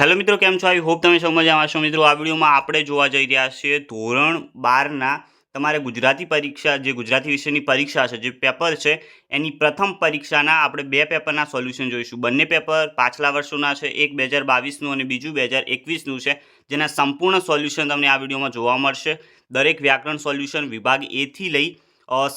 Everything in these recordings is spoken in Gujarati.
હેલો મિત્રો, કેમ છો? આઈ હોપ તમે સૌ મજામાં છો. મિત્રો, આ વિડીયોમાં આપણે જોવા જઈ રહ્યા છીએ ધોરણ 12ના તમારે ગુજરાતી પરીક્ષા, જે ગુજરાતી વિષયની પરીક્ષા છે, જે પેપર છે, એની પ્રથમ પરીક્ષાના આપણે બે પેપરના સોલ્યુશન જોઈશું. બંને પેપર પાછલા વર્ષોના છે, એક 2022નું અને બીજું 2021નું છે, જેના સંપૂર્ણ સોલ્યુશન તમને આ વિડીયોમાં જોવા મળશે. દરેક વ્યાકરણ સોલ્યુશન વિભાગ એથી લઈ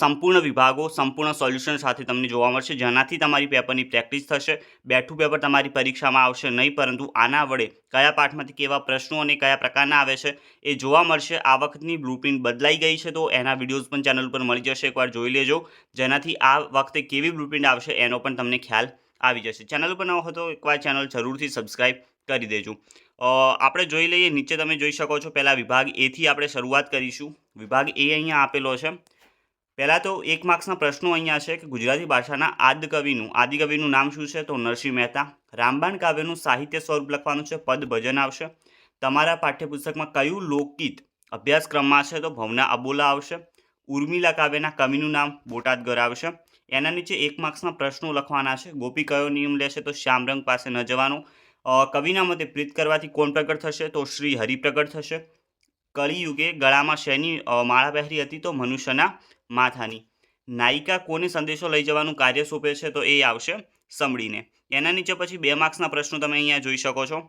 સંપૂર્ણ વિભાગો સંપૂર્ણ સોલ્યુશન સાથે તમને જોવા મળશે, જેનાથી તમારી પેપરની પ્રેક્ટિસ થશે. બેઠું પેપર તમારી પરીક્ષામાં આવશે નહીં, પરંતુ આના વડે કયા પાઠમાંથી કેવા પ્રશ્નો અને કયા પ્રકારના આવે છે એ જોવા મળશે. આ વખતની બ્લુપ્રિન્ટ બદલાઈ ગઈ છે, તો એના વિડીયોઝ પણ ચેનલ પર મળી જશે, એકવાર જોઈ લેજો, જેનાથી આ વખતે કેવી બ્લુપ્રિન્ટ આવશે એનો પણ તમને ખ્યાલ આવી જશે. ચેનલ પર ન હોય તો એકવાર ચેનલ જરૂરથી સબસ્ક્રાઈબ કરી દેજો. આપણે જોઈ લઈએ, નીચે તમે જોઈ શકો છો. પહેલાં વિભાગ એથી આપણે શરૂઆત કરીશું. વિભાગ એ અહીંયા આપેલો છે. પહેલાં તો 1 માર્ક્સના પ્રશ્નો અહીંયા છે કે ગુજરાતી ભાષાના આદિકવિનું નામ શું છે? તો નરસિંહ મહેતા. રામબાણ કાવ્યનું સાહિત્ય સ્વરૂપ લખવાનું છે, પદ ભજન આવશે. તમારા પાઠ્યપુસ્તકમાં કયું લોકગીત અભ્યાસક્રમમાં છે? તો ભવના અબોલા આવશે. ઉર્મિલા કાવ્યના કવિનું નામ બોટાદગર આવશે. એના નીચે 1 માર્ક્સના પ્રશ્નો લખવાના છે. ગોપી કયો નિયમ લેશે? તો શ્યામરંગ પાસે ન જવાનું. કવિના મતે પ્રીત કરવાથી કોણ પ્રગટ થશે? તો શ્રી હરિ પ્રગટ થશે. કલિયુગે ગળામાં શેની માળા પહેરી હતી? તો મનુષ્યના માથાની. નાયિકા કોને સંદેશો લઈ જવાનું કાર્ય સોંપે છે? તો એ આવશે સમડીને. એના નીચે પછી 2 માર્ક્સના પ્રશ્નો તમે અહીંયા જોઈ શકો છો.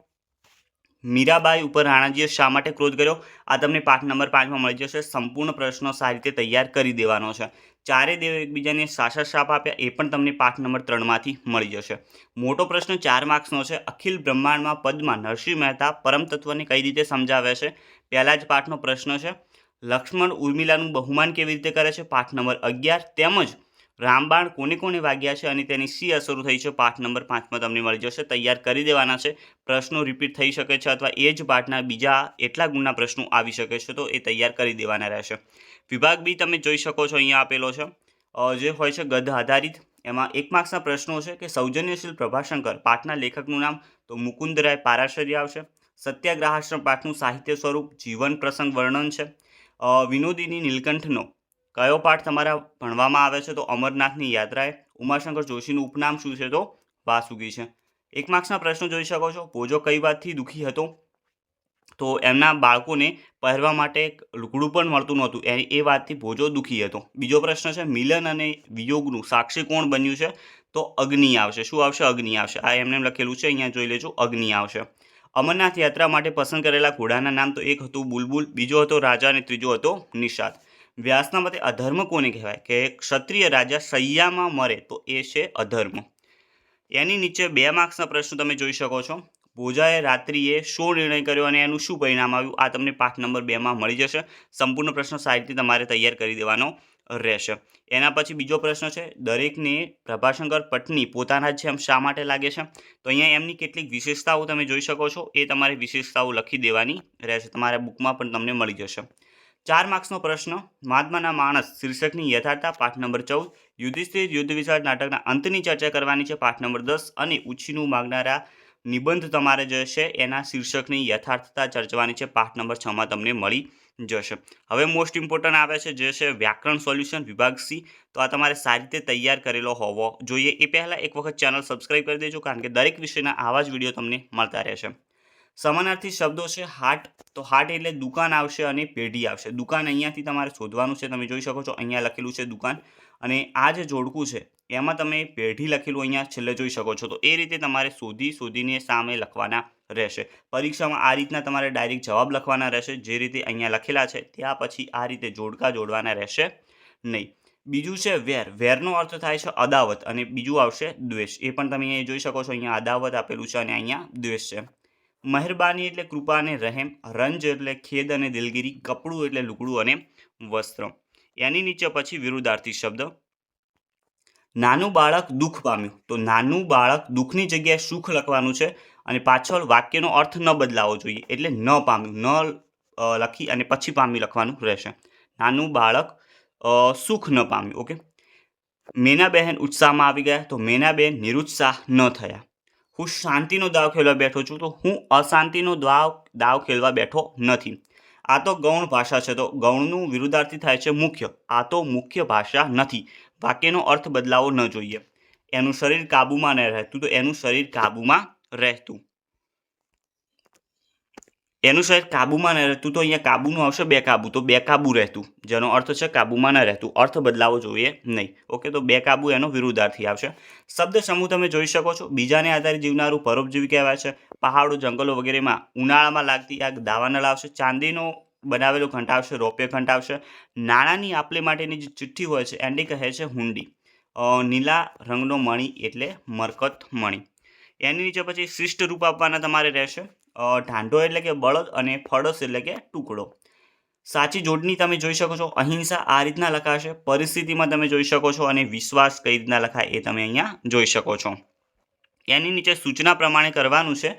મીરાબાઈ ઉપર રાણાજીએ શા માટે ક્રોધ કર્યો? આ તમને પાઠ નંબર 5માં મળી જશે. સંપૂર્ણ પ્રશ્નો સારી રીતે તૈયાર કરી દેવાનો છે. ચારે દેવ એકબીજાને સાચા શાપ આપ્યા, એ પણ તમને પાઠ નંબર 3માંથી મળી જશે. મોટો પ્રશ્ન 4 માર્ક્સનો છે. અખિલ બ્રહ્માંડમાં પદમાં નરસિંહ મહેતા પરમ તત્વને કઈ રીતે સમજાવે છે? પહેલા જ પાઠનો પ્રશ્ન છે. લક્ષ્મણ ઉર્મિલાનું બહુમાન કેવી રીતે કરે છે? પાઠ નંબર 11. તેમજ રામબાણ કોને કોને વાગ્યા છે અને તેની શી અસરો થઈ છે? પાઠ નંબર 5માં તમને મળી જશે. તૈયાર કરી દેવાના છે. પ્રશ્નો રિપીટ થઈ શકે છે, અથવા એ જ પાઠના બીજા એટલા ગુણના પ્રશ્નો આવી શકે છે, તો એ તૈયાર કરી દેવાના રહેશે. વિભાગ બી તમે જોઈ શકો છો, અહીંયા આપેલો છે, જે હોય છે ગદ્ય આધારિત. એમાં 1 માર્ક્સના પ્રશ્નો છે કે સૌજન્યશીલ પ્રભાશંકર પાઠના લેખકનું નામ? તો મુકુંદરાય પારાશર્ય આવશે. સત્યાગ્રહાશ્રમ પાઠનું સાહિત્ય સ્વરૂપ જીવન પ્રસંગ વર્ણન છે. વિનોદિની નીલકંઠનો કયો પાઠ તમારા ભણવામાં આવે છે? તો અમરનાથની યાત્રાએ. ઉમાશંકર જોશીનું ઉપનામ શું છે? તો વાસુકી છે. 1 માર્ક્સના પ્રશ્નો જોઈ શકો છો. ભોજો કઈ વાતથી દુઃખી હતો? તો એમના બાળકોને પહેરવા માટે લુગડું પણ મળતું નહોતું, એ વાતથી ભોજો દુઃખી હતો. બીજો પ્રશ્ન છે, મિલન અને વિયોગનું સાક્ષી કોણ બન્યું છે? તો અગ્નિ આવશે. શું આવશે? અગ્નિ આવશે. આ એમને લખેલું છે, અહીંયા જોઈ લેજો, અગ્નિ આવશે. અમરનાથ યાત્રા માટે પસંદ કરેલા ઘોડાના નામ? તો એક હતું બુલબુલ, બીજો હતો રાજા અને ત્રીજો હતો નિષાદ. વ્યાસના મતે અધર્મ કોને કહેવાય? કે ક્ષત્રિય રાજા શૈયામાં મરે તો એ છે અધર્મ. એની નીચે 2 માર્ક્સના પ્રશ્નો તમે જોઈ શકો છો. ભોજાએ રાત્રિએ શો નિર્ણય કર્યો અને એનું શું પરિણામ આવ્યું? આ તમને પાઠ નંબર 2માં મળી જશે. સંપૂર્ણ પ્રશ્ન સારી રીતે તમારે તૈયાર કરી દેવાનો રહેશે. એના પછી બીજો પ્રશ્ન છે, દરેકને પ્રભાશંકર પત્ની પોતાના જેમ શા માટે લાગે છે? તો અહીંયા એમની કેટલીક વિશેષતાઓ તમે જોઈ શકો છો. એ તમારે વિશેષતાઓ લખી દેવાની રહેશે. તમારા બુકમાં પણ તમને મળી જશે. 4 માર્ક્સનો પ્રશ્ન, મહાત્માના માણસ શીર્ષકની યથાર્થતા, પાઠ નંબર 14. યુધિષ્ઠિર યુદ્ધ વિશાળ નાટકના અંતની ચર્ચા કરવાની છે, પાઠ નંબર 10. અને ઉછીનું માગનારા નિબંધ તમારે જે છે એના શીર્ષકની યથાર્થતા ચર્ચવાની છે, પાઠ નંબર 6માં તમને મળી જશે. હવે મોસ્ટ ઇમ્પોર્ટન્ટ આવે છે, જે છે વ્યાકરણ સોલ્યુશન વિભાગ સી. તો આ તમારે સારી રીતે તૈયાર કરેલો હોવો જોઈએ. એ પહેલાં એક વખત ચેનલ સબસ્ક્રાઈબ કરી દેજો, કારણ કે દરેક વિષયના આવા જ વિડીયો તમને મળતા રહેશે. સમાનાર્થી શબ્દો છે. હાટ, તો હાટ એટલે દુકાન આવશે અને પેઢી આવશે. દુકાન અહીંયાથી તમારે શોધવાનું છે. તમે જોઈ શકો છો, અહીંયા લખેલું છે દુકાન, અને આ જે જોડકું છે એમાં તમે પેઢી લખેલું અહીંયા છેલ્લે જોઈ શકો છો. તો એ રીતે તમારે શોધીને સામે લખવાના રહેશે. પરીક્ષામાં આ રીતના તમારે ડાયરેક્ટ જવાબ લખવાના રહેશે, જે રીતે અહીંયા લખેલા છે. ત્યાં પછી આ રીતે જોડકા જોડવાના રહેશે નહીં. બીજું છે વેર. વેરનો અર્થ થાય છે અદાવત, અને બીજું આવશે દ્વેષ. એ પણ તમે અહીંયા જોઈ શકો છો. અહીંયા અદાવત આપેલું છે અને અહીંયા દ્વેષ છે. મહેરબાની એટલે કૃપા અને રહેમ. રંજ એટલે ખેદ અને દિલગીરી. કપડું એટલે લુગડું અને વસ્ત્ર. એની નીચે પછી વિરુદ્ધાર્થી શબ્દ. નાનું બાળક દુઃખ પામ્યું, તો નાનું બાળક દુઃખની જગ્યાએ સુખ લખવાનું છે, અને પાછળ વાક્યનો અર્થ ન બદલાવો જોઈએ, એટલે ન પામ્યું ન લખી અને પછી પામ્યું લખવાનું રહેશે. નાનું બાળક સુખ ન પામ્યું. ઓકે. મેનાબહેન ઉત્સાહમાં આવી ગયા, તો મેનાબહેન નિરુત્સાહ ન થયા. હું શાંતિનો દાવ ખેલવા બેઠો છું, તો હું અશાંતિનો દાવ ખેલવા બેઠો નથી. આ તો ગૌણ ભાષા છે, તો ગૌણનું વિરુદ્ધાર્થી થાય છે મુખ્ય. આ તો મુખ્ય ભાષા નથી. વાક્યનો અર્થ બદલાવો ન જોઈએ. એનું શરીર કાબૂમાં ન રહેતું, તો એનું શરીર કાબૂમાં રહેતું. એનું શહેર કાબૂમાં ન રહેતું તો અહીંયા કાબૂનું આવશે બેકાબૂ, તો બેકાબૂ રહેતું, જેનો અર્થ છે કાબૂમાં ન રહેતું. અર્થ બદલાવો જોઈએ નહીં. ઓકે, તો બેકાબૂ એનો વિરુદ્ધાર્થી આવશે. શબ્દ સમૂહ તમે જોઈ શકો છો. બીજાને આધારે જીવનારું પરોપજીવી કહેવાય છે. પહાડો, જંગલો વગેરેમાં ઉનાળામાં લાગતી આગ દાવાનળ આવશે. ચાંદીનો બનાવેલો ઘંટ આવશે, રૌપ્ય ઘંટ આવશે. નાણાંની આપલે માટેની જે ચિઠ્ઠી હોય છે એને કહે છે હુંડી. નીલા રંગનો મણી એટલે મરકત મણી. એની નીચે પછી શિષ્ટ રૂપ આપવાના તમારે રહેશે. ઢાંઢો એટલે કે બળદ અને ફળસ એટલે કે ટુકડો. સાચી જોડણી તમે જોઈ શકો છો. અહિંસા આ રીતના લખાશે. પરિસ્થિતિમાં તમે જોઈ શકો છો અને વિશ્વાસ કઈ રીતના લખાય એ તમે અહીંયા જોઈ શકો છો. એની નીચે સૂચના પ્રમાણે કરવાનું છે.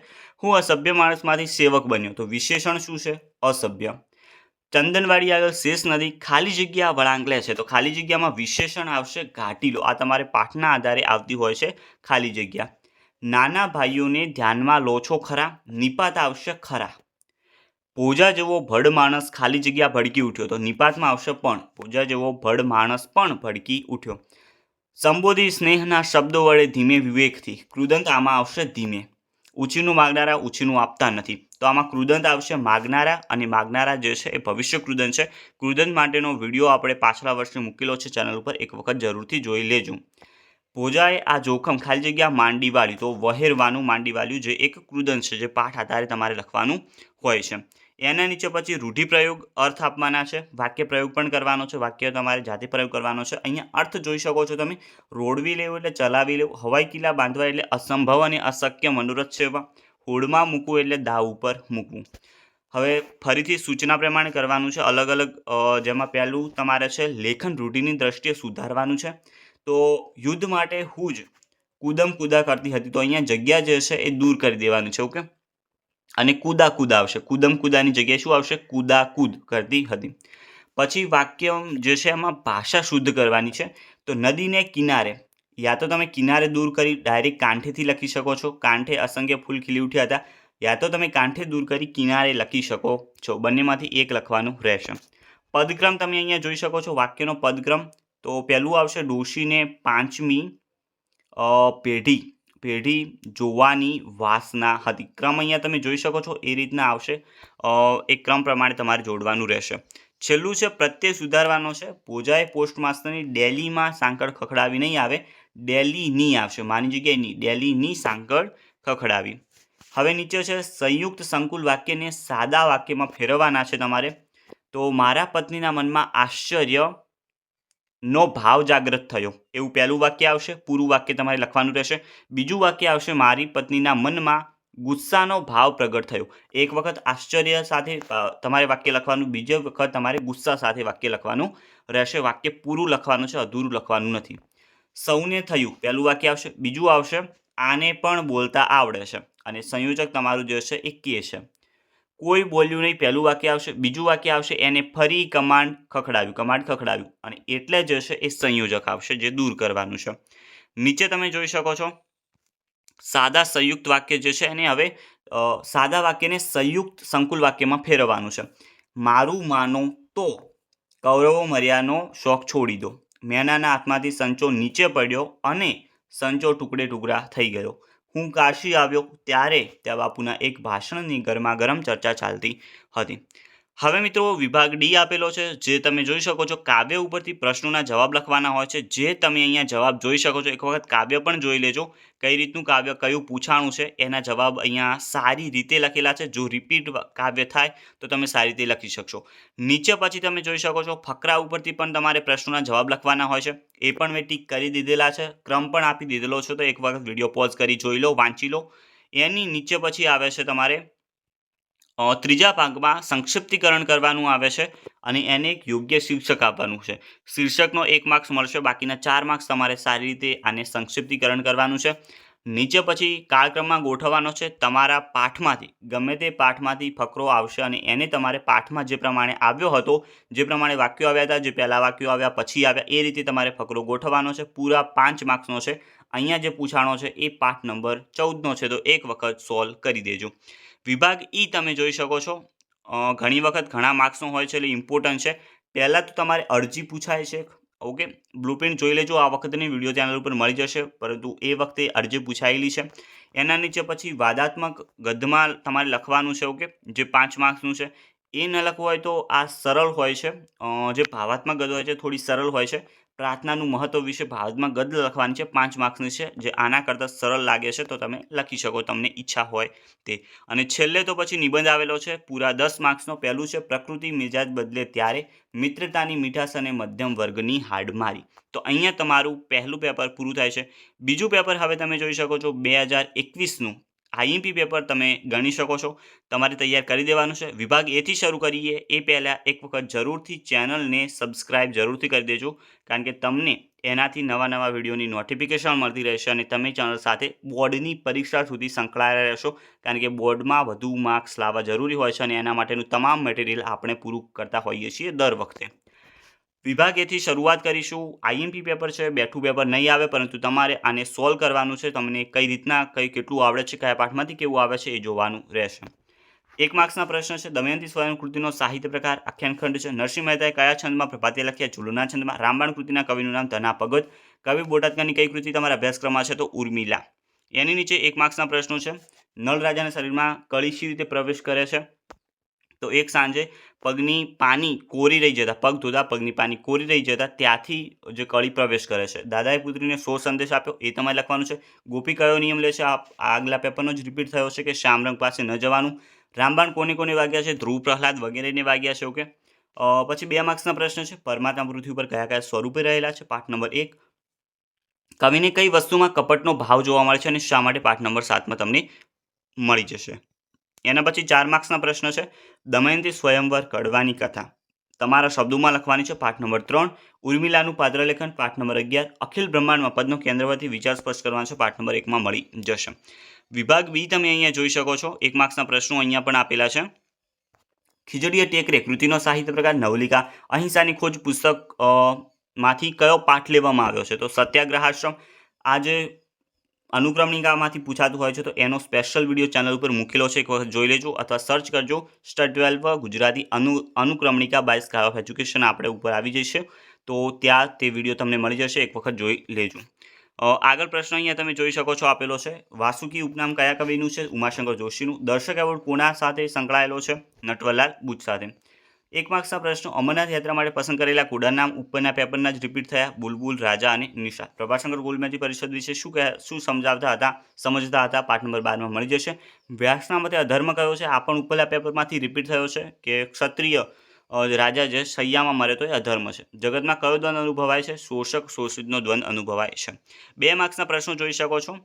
હું અસભ્ય માણસમાંથી સેવક બન્યો, તો વિશેષણ શું છે? અસભ્ય. ચંદનવાડી આગળ શેષ નદી ખાલી જગ્યા વળાંક લે છે, તો ખાલી જગ્યામાં વિશેષણ આવશે ઘાટીલો. આ તમારે પાઠના આધારે આવતી હોય છે ખાલી જગ્યા. નાના ભાઈઓને ધ્યાનમાં લો છો ખરા, નિપાત આવશે ખરા. પૂજા જેવો ભડ માણસ ખાલી જગ્યા ભડકી ઉઠ્યો, તો નિપાતમાં આવશે પણ. પૂજા જેવો ભડ માણસ પણ ભડકી ઉઠ્યો. સંબોધી સ્નેહના શબ્દો વડે ધીમે વિવેકથી, કૃદંત આમાં આવશે ધીમે. ઉછીનું માગનારા ઉછીનું આપતા નથી, તો આમાં કૃદંત આવશે માગનારા, અને માગનારા જે છે એ ભવિષ્ય કૃદંત છે. કૃદંત માટેનો વિડીયો આપણે પાછલા વર્ષે મૂકેલો છે ચેનલ ઉપર, એક વખત જરૂરથી જોઈ લેજો. ભોજાએ આ જોખમ ખાલી જગ્યા માંડી વાળ્યું, તો વહેરવાનું માંડી વાળ્યું જે એક કૃદંત છે, જે પાઠ આધારે તમારે લખવાનું હોય છે. એના નીચે પછી રૂઢિપ્રયોગ અર્થ આપવાના છે. વાક્ય પ્રયોગ પણ કરવાનો છે. વાક્ય તમારે જાતે પ્રયોગ કરવાનો છે. અહીંયા અર્થ જોઈ શકો છો તમે. રોડવી લેવું એટલે ચલાવી લેવું. હવાઈ કિલ્લા બાંધવા એટલે અસંભવ અને અશક્ય મનોરથ સેવા. હોડમાં મૂકવું એટલે દાવ ઉપર મૂકવું. હવે ફરીથી સૂચના પ્રમાણે કરવાનું છે. અલગ અલગ જેમાં પહેલું તમારે છે લેખન રૂઢિની દ્રષ્ટિએ સુધારવાનું છે. તો યુદ્ધ માટે હુજ કૂદમ કૂદા કરતી હતી, તો અહીંયા જગ્યા જે છે એ દૂર કરી દેવાની છે. ઓકે, અને કૂદા કૂદ આવશે. કૂદમ કૂદાની જગ્યાએ શું આવશે? કૂદા કૂદ કરતી હતી. પછી વાક્ય જે છે એમાં ભાષા શુદ્ધ કરવાની છે. તો નદીને કિનારે, યા તો તમે કિનારે દૂર કરી ડાયરેક્ટ કાંઠેથી લખી શકો છો. કાંઠે અસંખ્ય ફૂલ ખીલી ઉઠ્યા હતા, યા તો તમે કાંઠે દૂર કરી કિનારે લખી શકો છો. બંનેમાંથી એક લખવાનું રહેશે. પદક્રમ તમે અહીંયા જોઈ શકો છો. વાક્યનો પદક્રમ તો પહેલું આવશે ડોશીને 5મી પેઢી જોવાની વાસના હતી. ક્રમ અહીંયા તમે જોઈ શકો છો એ રીતના આવશે. એક ક્રમ પ્રમાણે તમારે જોડવાનું રહેશે. છેલ્લું છે પ્રત્યય સુધારવાનો છે. ભોજાએ પોસ્ટમાસ્ટરની ડેલીમાં સાંકળ ખખડાવી નહીં આવે, ડેલીની આવશે. માની જગ્યાએ ની, ડેલીની સાંકળ ખખડાવી. હવે નીચે છે સંયુક્ત સંકુલ વાક્યને સાદા વાક્યમાં ફેરવવાના છે તમારે. તો મારા પત્નીના મનમાં આશ્ચર્ય નો ભાવ જાગૃત થયો, એવું પહેલું વાક્ય આવશે. પૂરું વાક્ય તમારે લખવાનું રહેશે. બીજું વાક્ય આવશે મારી પત્નીના મનમાં ગુસ્સાનો ભાવ પ્રગટ થયો. એક વખત આશ્ચર્ય સાથે તમારે વાક્ય લખવાનું, બીજો વખત તમારે ગુસ્સા સાથે વાક્ય લખવાનું રહેશે. વાક્ય પૂરું લખવાનું છે, અધૂરું લખવાનું નથી. સૌને થયું પહેલું વાક્ય આવશે. બીજું આવશે આને પણ બોલતા આવડે છે, અને સંયોજક તમારું જે છે એ કે છે. કોઈ બોલ્યું નહીં પહેલું વાક્ય આવશે. બીજું વાક્ય આવશે એને ફરી કમાન્ડ ખખડાવ્યું, અને એટલે જે છે એ સંયોજક આવશે જે દૂર કરવાનું છે. નીચે તમે જોઈ શકો છો સાદા સંયુક્ત વાક્ય જે છે એને હવે સાદા વાક્યને સંયુક્ત સંકુલ વાક્યમાં ફેરવવાનું છે. મારું માનો તો કૌરવો મર્યાનો શોખ છોડી દો. મેનાના હાથમાંથી સંચો નીચે પડ્યો અને સંચો ટુકડે ટુકડા થઈ ગયો. હું કાશી આવ્યો ત્યારે ત્યાં બાપુના એક ભાષણની ગરમાગરમ ચર્ચા ચાલતી હતી. હવે મિત્રો વિભાગ ડી આપેલો છે, જે તમે જોઈ શકો છો. કાવ્ય ઉપરથી પ્રશ્નોના જવાબ લખવાના હોય છે, જે તમે અહીંયા જવાબ જોઈ શકો છો. એક વખત કાવ્ય પણ જોઈ લેજો, કઈ રીતનું કાવ્ય કયું પૂછાણું છે. એના જવાબ અહીંયા સારી રીતે લખેલા છે. જો રિપીટ કાવ્ય થાય તો તમે સારી રીતે લખી શકશો. નીચે પછી તમે જોઈ શકો છો ફકરા ઉપરથી પણ તમારે પ્રશ્નોના જવાબ લખવાના હોય છે. એ પણ મેં ટીક કરી દીધેલા છે, ક્રમ પણ આપી દીધેલો છે. તો એક વખત વિડીયો પોઝ કરી જોઈ લો, વાંચી લો. એની નીચે પછી આવે છે તમારે ત્રીજા ભાગમાં સંક્ષિપ્તીકરણ કરવાનું આવે છે, અને એને એક યોગ્ય શીર્ષક આપવાનું છે. શીર્ષકનો 1 માર્ક્સ મળશે, બાકીના 4 માર્ક્સ તમારે સારી રીતે આને સંક્ષિપ્તીકરણ કરવાનું છે. નીચે પછી કાળક્રમમાં ગોઠવવાનો છે. તમારા પાઠમાંથી ગમે તે પાઠમાંથી ફકરો આવશે, અને એને તમારે પાઠમાં જે પ્રમાણે આવ્યો હતો, જે પ્રમાણે વાક્યો આવ્યા હતા, જે પહેલા વાક્યો આવ્યા પછી આવ્યા, એ રીતે તમારે ફકરો ગોઠવવાનો છે. પૂરા 5 માર્ક્સનો છે. અહીંયા જે પૂછાણો છે એ પાઠ નંબર 14નો છે, તો એક વખત સોલ્વ કરી દેજો. વિભાગ ઈ તમે જોઈ શકો છો. ઘણી વખત ઘણા માર્ક્સનો હોય છે, એટલે ઇમ્પોર્ટન્ટ છે. પહેલાં તો તમારે અરજી પૂછાય છે. ઓકે, બ્લુપ્રિન્ટ જોઈ લેજો. આ વખતની વિડીયો ચેનલ ઉપર મળી જશે, પરંતુ એ વખતે અરજી પૂછાયેલી છે. એના નીચે પછી વાદાત્મક ગદ્યમાં તમારે લખવાનું છે, ઓકે, જે 5 માર્ક્સનું છે. એ ન લખવું હોય તો આ સરળ હોય છે. જે ભાવાત્મક ગદ્ય હોય છે થોડી સરળ હોય છે. પ્રાર્થનાનું મહત્વ વિશે ભાવાત્મક ગદ્ય લખવાની છે, 5 માર્ક્સની છે. જે આના કરતાં સરળ લાગે છે તો તમે લખી શકો, તમને ઈચ્છા હોય તે. અને છેલ્લે તો પછી નિબંધ આવેલો છે પૂરા 10 માર્ક્સનો. પહેલું છે પ્રકૃતિ મિજાજ બદલે ત્યારે, મિત્રતાની મીઠાશ અને મધ્યમ વર્ગની હાડમારી. તો અહીંયા તમારું પહેલું પેપર પૂરું થાય છે. બીજું પેપર હવે તમે જોઈ શકો છો 2021નું આઈએમપી પેપર તમે ગણી શકો છો. તમારે તૈયાર કરી દેવાનું છે. વિભાગ એથી શરૂ કરીએ એ પહેલાં એક વખત જરૂરથી ચેનલને સબસ્ક્રાઈબ જરૂરથી કરી દેજો, કારણ કે તમને એનાથી નવા નવા વિડીયોની નોટિફિકેશન મળતી રહેશે અને તમે ચેનલ સાથે બોર્ડની પરીક્ષા સુધી સંકળાયેલા રહેશો, કારણ કે બોર્ડમાં વધુ માર્ક્સ લાવવા જરૂરી હોય છે અને એના માટેનું તમામ મટીરિયલ આપણે પૂરું કરતા હોઈએ છીએ દર વખતે. વિભાગ એથી શરૂઆત કરીશું. આઈએમપી પેપર છે, બેઠું પેપર નહીં આવે, પરંતુ તમારે આને સોલ્વ કરવાનું છે. તમને કઈ રીતના કેટલું આવડે છે, કયા પાઠમાંથી કેવું આવે છે એ જોવાનું રહેશે. 1 માર્ક્સના પ્રશ્ન છે. દમયંતી સ્વયં કૃતિનો સાહિત્ય પ્રકાર આખ્યાનખંડ છે. નરસિંહ મહેતાએ કયા છંદમાં પ્રભાતિયા લખ્યા? ઝૂલના છંદમાં. રામબાણ કૃતિના કવિનું નામ? ધના ભગત. કવિ બોટાદકાની કઈ કૃતિ તમારા અભ્યાસક્રમમાં છે? તો ઉર્મિલા. એની નીચે 1 માર્ક્સના પ્રશ્નો છે. નળ રાજાના શરીરમાં કળી શી રીતે પ્રવેશ કરે છે? તો એક સાંજે પગની પાની કોરી રહી જતા, પગ ધોતા પગની પાની કોરી રહી જતા ત્યાંથી જે કળી પ્રવેશ કરે છે. દાદાએ પુત્રીને શો સંદેશ આપ્યો? એ તમારે લખવાનું છે. ગોપી કયો નિયમ લે છે? આગલા પેપરનો જ રિપીટ થયો છે કે શ્યામરંગ પાસે ન જવાનું. રામબાણ કોને કોને વાગ્યા છે? ધ્રુવ, પ્રહલાદ વગેરેને વાગ્યા છે, ઓકે. પછી 2 માર્ક્સના પ્રશ્ન છે. પરમાત્મા પૃથ્વી પર કયા કયા સ્વરૂપે રહેલા છે? પાઠ નંબર 1. કવિને કઈ વસ્તુમાં કપટનો ભાવ જોવા મળે છે અને શા માટે? પાઠ નંબર 7માં તમને મળી જશે. એના પછી 4 માર્ક્સના પ્રશ્ન છે. દમયંતી સ્વયંવર કડવાની કથા તમારા શબ્દોમાં લખવાની છે. પાઠ નંબર 3. ઉર્મિલાનું પાત્રલેખન. પાઠ નંબર 11. અખિલ બ્રહ્માંડમાં પદનો કેન્દ્રવર્તી વિચાર સ્પષ્ટ કરવાનો છે. પાઠ નંબર 1માં મળી જશે. વિભાગ બી તમે અહીંયા જોઈ શકો છો. 1 માર્ક્સના પ્રશ્નો અહીંયા પણ આપેલા છે. ખીજડીએ ટેકરે કૃતિનો સાહિત્ય પ્રકાર? નવલિકા. અહિંસાની ખોજ પુસ્તક માંથી કયો પાઠ લેવામાં આવ્યો છે? તો સત્યાગ્રહાશ્રમ. આ જે અનુક્રમણિકામાંથી પૂછાતું હોય છે તો એનો સ્પેશિયલ વિડીયો ચેનલ ઉપર મૂકેલો છે, એક વખત જોઈ લેજો અથવા સર્ચ કરજો. સ્ટડ 12 ગુજરાતી અનુક્રમણિકા બાય સ્કાય ઓફ એજ્યુકેશન આપણે ઉપર આવી જશે, તો ત્યાં તે વિડીયો તમને મળી જશે, એક વખત જોઈ લેજો. આગળ પ્રશ્ન અહીંયા તમે જોઈ શકો છો આપેલો છે. વાસુકી ઉપનામ કયા કવિનું છે? ઉમાશંકર જોશીનું. દર્શક એવોર્ડ કોના સાથે સંકળાયેલો છે? નટવરલાલ બુચ સાથે. 1 માર્ક્સના પ્રશ્નો. અમરનાથ યાત્રા માટે પસંદ કરેલા કુડા નામ ઉપરના પેપરના જ રિપીટ થયા? બુલબુલ, રાજા અને નિશા. પ્રભાશંકર ગોલમેજી પરિષદ વિશે શું સમજતા હતા? પાઠ નંબર 12માં મળી જશે. વ્યાસના મતે અધર્મ કયો છે? આ પણ ઉપરના પેપરમાંથી રિપીટ થયો છે કે ક્ષત્રિય રાજા જે સૈયામાં મરે તો એ અધર્મ છે. જગતમાં કયો દ્વંદ અનુભવાય છે? શોષક શોષિતનો દ્વંદ અનુભવાય છે. 2 માર્ક્સના પ્રશ્નો જોઈ શકો છો.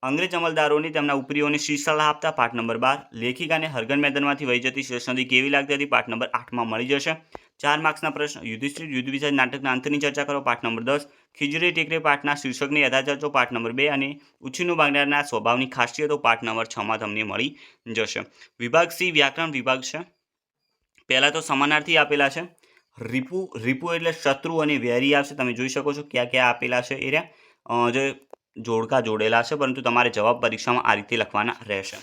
અંગ્રેજ અમલદારોની તેમના ઉપરીઓને શી સલાહ આપતા? પાઠ નંબર 12. લેખિકાને હરગન મેદાનમાંથી વહી જતી શેષ નદી કેવી લાગતી હતી? પાઠ નંબર 8માં મળી જશે. 4 માર્ક્સના પ્રશ્ન. યુધિષ્ઠિર યુદ્ધ વિષય નાટકના અંતની ચર્ચા કરો. પાઠ નંબર 10. ખીજડી ટેકરે પાઠના શીર્ષકની યથાચર્ચો. પાઠ નંબર 2 અને ઉછીનું બાંગ્લાના સ્વભાવની ખાસિયતો. પાઠ નંબર 6માં તમને મળી જશે. વિભાગ સી વ્યાકરણ વિભાગ છે. પહેલા તો સમાનાર્થી આપેલા છે. રીપુ એટલે શત્રુ અને વેરી આવશે. તમે જોઈ શકો છો ક્યાં ક્યાં આપેલા છે એ રહ્યા જે જોડકા જોડેલા છે, પરંતુ તમારે જવાબ પરીક્ષામાં આ રીતે લખવાના રહેશે.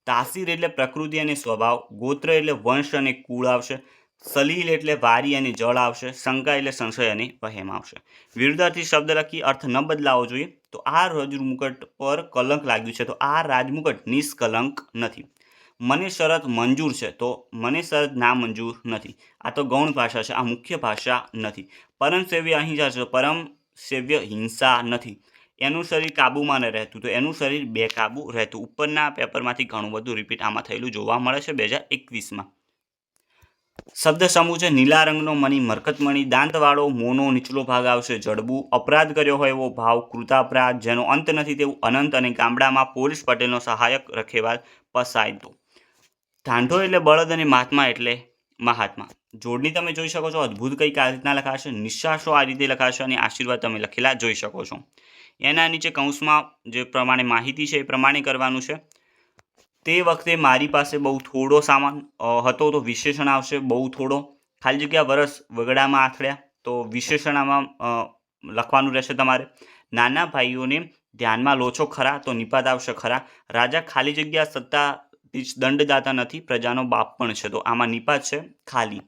તાસીર એટલે પ્રકૃતિ અને સ્વભાવ. ગોત્ર એટલે વંશ અને કુળ આવશે. સલીલ એટલે વારી અને જળ આવશે. શંકા એટલે સંશય અને વહેમ આવશે. વિરુદ્ધાર્થી શબ્દ લખી અર્થ ન બદલાવો જોઈએ. તો આ રાજમુકટ પર કલંક લાગ્યું છે, તો આ રાજમુકટ નિષ્કલંક નથી. મને શરત મંજૂર છે, તો મને શરત ના મંજૂર નથી. આ તો ગૌણ ભાષા છે, આ મુખ્ય ભાષા નથી. પરમ સેવ્ય અહિંસા છે, પરમ સેવ્ય હિંસા નથી. એનું શરીર કાબૂમાં ન રહેતું, તો એનું શરીર બેકાબૂ રહેતું. ઉપરના પેપરમાંથી ઘણું બધું રિપીટ આમાં થયેલું જોવા મળે છે 2021માં. શબ્દ સમૂહ છે. નીલા રંગનો મણી, મરકતમણી. દાંતવાળો મોનો નીચલો ભાગ આવશે. જડબું. અપરાધ કર્યો હોય એવો ભાવ. કૃતાપરાધ. જેનો અંત નથી તેવું અનંત. અને ગામડામાં પોલીસ પટેલનો સહાયક રખેવાલ પસાયતો. ઢાંઢો એટલે બળદ અને મહાત્મા એટલે મહાત્મા. જોડણી તમે જોઈ શકો છો. અદ્ભુત કંઈક આ રીતના લખાશે. નિશ્વાસો આ રીતે લખાશે અને આશીર્વાદ તમે લખેલા જોઈ શકો છો. એના નીચે કૌંસમાં જે પ્રમાણે માહિતી છે એ પ્રમાણે કરવાનું છે. તે વખતે મારી પાસે બહુ થોડો સામાન હતો, તો વિશેષણ આવશે બહુ થોડો. ખાલી જગ્યા વરસ વગડામાં આથડ્યા, તો વિશેષણામાં લખવાનું રહેશે તમારે. નાના ભાઈઓને ધ્યાનમાં લો છો ખરા, તો નિપાત આવશે ખરા. રાજા ખાલી જગ્યા સત્તા દંડદાતા નથી, પ્રજાનો બાપ પણ છે, તો આમાં નિપાત છે ખાલી.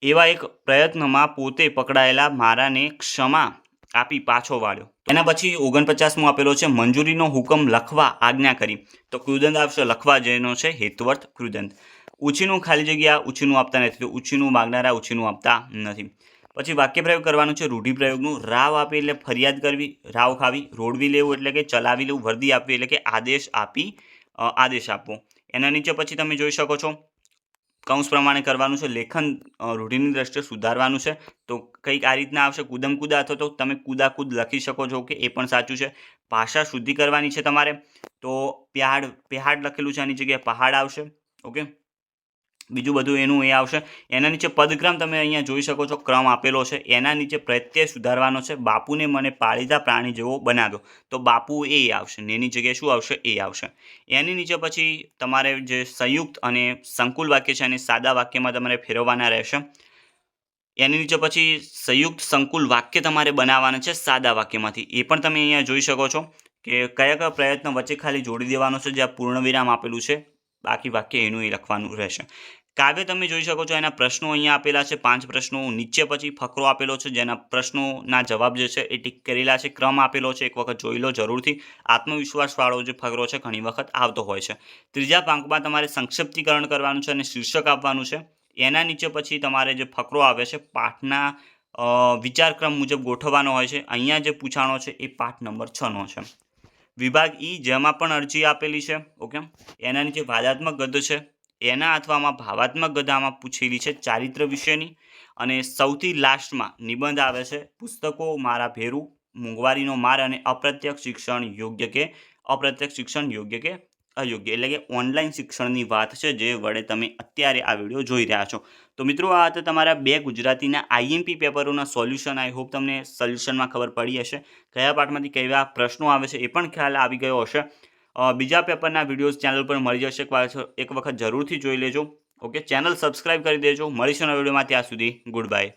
એવા એક પ્રયત્નમાં પોતે પકડાયેલા મારાને ક્ષમા આપી પાછો વાળ્યો. એના પછી 49મો આપેલો છે મંજૂરીનો હુકમ લખવા આજ્ઞા કરી. તો કૃદંત આવશે લખવા, જેનો છે હેતુઅર્થ કૃદંત. ઉછીનું ખાલી જગ્યા ઉછીનું આપતા નથી, તો ઉછીનું માગનારા ઉછીનું આપતા નથી. પછી વાક્યપ્રયોગ કરવાનું છે રૂઢિપ્રયોગનું. રાવ આપી એટલે ફરિયાદ કરવી, રાવ ખાવી. રોડવી લેવું એટલે કે ચલાવી લેવું. વર્દી આપવી એટલે કે આદેશ આપી આદેશ આપવો. એના નીચે પછી તમે જોઈ શકો છો કૌંસ પ્રમાણે કરવાનું છે. લેખન રૂઢિની દ્રષ્ટિએ સુધારવાનું છે. તો કંઈક આ રીતના આવશે કુદમ કુદા, અથવા તો તમે કુદાકુદ લખી શકો છો કે એ પણ સાચું છે. ભાષા શુદ્ધિ કરવાની છે તમારે, તો પેહાડ લખેલું છે, આની જગ્યાએ પહાડ આવશે. ઓકે, બીજું બધું એનું એ આવશે. એના નીચે પદક્રમ તમે અહીંયા જોઈ શકો છો, ક્રમ આપેલો છે. એના નીચે પ્રત્યય સુધારવાનો છે. બાપુને મને પાળીદા પ્રાણી જેવો બનાવ્યો, તો બાપુ એ આવશે. એની જગ્યાએ શું આવશે? એ આવશે. એની નીચે પછી તમારે જે સંયુક્ત અને સંકુલ વાક્ય છે એને સાદા વાક્યમાં તમારે ફેરવવાના રહેશે. એની નીચે પછી સંયુક્ત સંકુલ વાક્ય તમારે બનાવવાના છે સાદા વાક્યમાંથી. એ પણ તમે અહીંયા જોઈ શકો છો કે કયા કયા પ્રયત્ન વચ્ચે ખાલી જોડી દેવાનો છે, જ્યાં પૂર્ણ વિરામ આપેલું છે. બાકી વાક્ય એનું એ લખવાનું રહેશે. કાવ્ય તમે જોઈ શકો છો, એના પ્રશ્નો અહીંયા આપેલા છે, 5 પ્રશ્નો. નીચે પછી ફકરો આપેલો છે, જેના પ્રશ્નોના જવાબ જે છે એ ટીક કરેલા છે. ક્રમ આપેલો છે, એક વખત જોઈ લો જરૂરથી. આત્મવિશ્વાસવાળો જે ફકરો છે ઘણી વખત આવતો હોય છે. ત્રીજા પાંખમાં તમારે સંક્ષિપ્તીકરણ કરવાનું છે અને શીર્ષક આપવાનું છે. એના નીચે પછી તમારે જે ફકરો આવે છે પાઠના વિચારક્રમ મુજબ ગોઠવવાનો હોય છે. અહીંયા જે પૂછાણો છે એ પાઠ નંબર 6નો છે. વિભાગ ઈ, જેમાં પણ અરજી આપેલી છે. ઓકે, એના નીચે વાદાત્મક ગદ્ય છે. એના અથવામાં ભાવાત્મક ગદ્યમાં પૂછેલી છે ચારિત્ર વિશેની. અને સૌથી લાસ્ટમાં નિબંધ આવે છે પુસ્તકો મારા ભેરું, મોંઘવારીનો માર અને અપ્રત્યક્ષ શિક્ષણ યોગ્ય કે અપ્રત્યક્ષ શિક્ષણ યોગ્ય કે અયોગ્ય. એટલે કે ઓનલાઈન શિક્ષણની વાત છે, જે વડે તમે અત્યારે આ વિડીયો જોઈ રહ્યા છો. તો મિત્રો, આ હતા તમારા 2 ગુજરાતીના આઈએમપી પેપરોના સોલ્યુશન. આઈ હોપ તમને સોલ્યુશનમાં ખબર પડી હશે. કયા પાઠમાંથી કેવા પ્રશ્નો આવે છે એ પણ ખ્યાલ આવી ગયો હશે. બીજા પેપરના વિડીયોઝ ચેનલ પર મળી જશે, એક વખત જરૂરથી જોઈ લેજો. ઓકે, ચેનલ સબસ્ક્રાઈબ કરી દેજો. મળીશું નવા વિડીયોમાં. ત્યાં સુધી ગુડ બાય.